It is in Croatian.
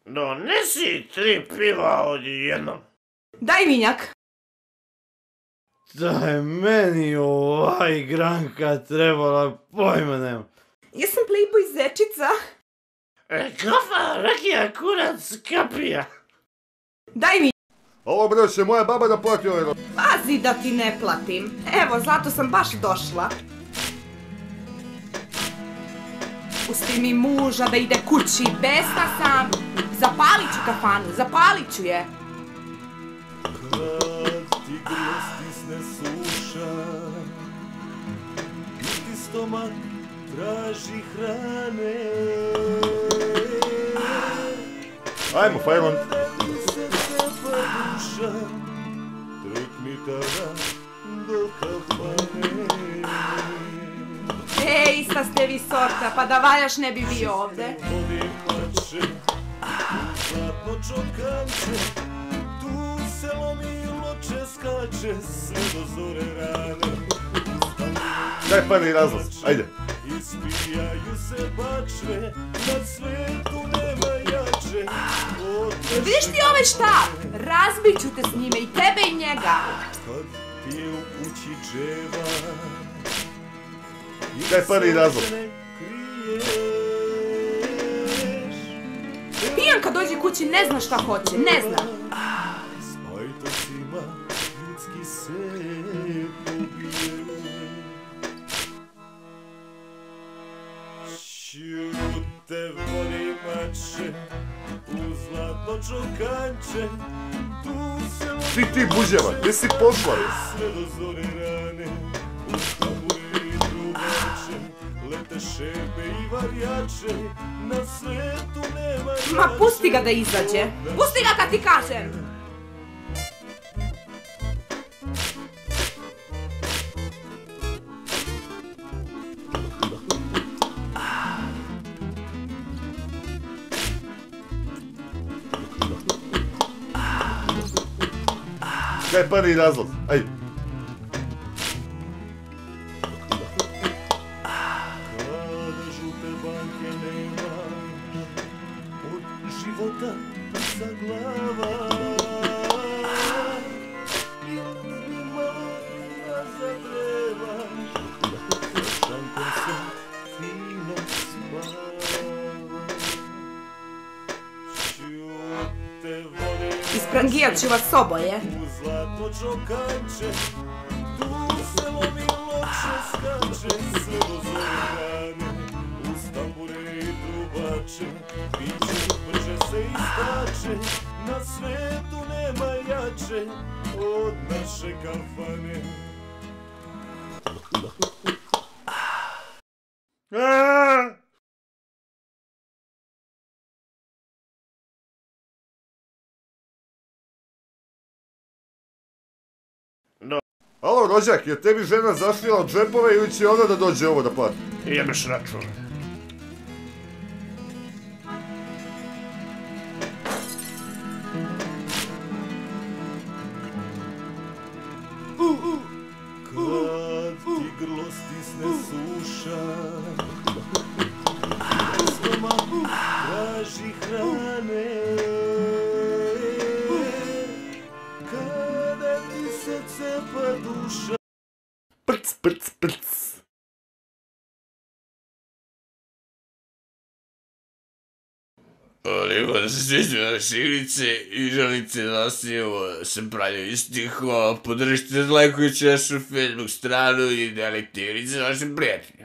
Donesi 3 piva odjednom. Daj vinjak. Da je meni igranka trebala, pojma nema. Jesam playboy zečica. Kafa, rakija, kurac, kapija. Daj vinjak. Ovo bre, će moja baba da plati ovaj rok. Pazi da ti ne platim. Evo, zato sam baš došla. Pusti mi muža da ide kući, besna sam. Zapalit ću kafanu, zapalit ću je. Kad ti grlo stisne suša, ti stomak traži hrane. Ajmo, Fajlan. Trkni tada do kafane. Ej, ista ste vi sorta, pa da valjaš ne bi bio ovde. Vodi mače, zlatno čokanče, tu se lomi loče skače, sve do zore rane. Daj prvi razlaz, ajde. Ispijaju se bačve, na svetu nema jače. Vidiš ti ovaj štap? Razbit ću te s njime, i tebe i njega. Kad ti je u kući dževa, Daj prvi razlog. Pijanka dođe kući, ne zna šta hoće, ne zna. S pajtosima ljudski se pobije. Šute voli mače, u zlatno čokanče, tu se Ti buđeva, gdje si pošla? sve do zore rane. U tambure i trubače, lete šerpe i varjače, na svetu nema jače. Ma pusti ga da izađe. Pusti ga kad ti kažem. Daj prvi razlog, ajde. Kada žute banke nema, od života sa glava. I malo nazad trebaš, sa šankom se fino spava. Šute vode Isprangijat ću vas oboje. u zlatno čokanče, tu se lomi loče skače, sve do zore rane. Uz tambure i trubače, piće brže se iskače, na svetu nema jače od naše kafane. Alo, rođak, je tebi žena zašljala džepove ili će ona da dođe ovo da plati? Jebeš račun. Kad ti grlo stisne suša, stomak traži hrane. Kada ti se cepa duša, Prc, prc, prc. Olivo se sviđa šilice i želice nosivo se pravljaju iz stihova. Podržite lajkujući našu Facebook stranu i delite sa vašim prijateljima.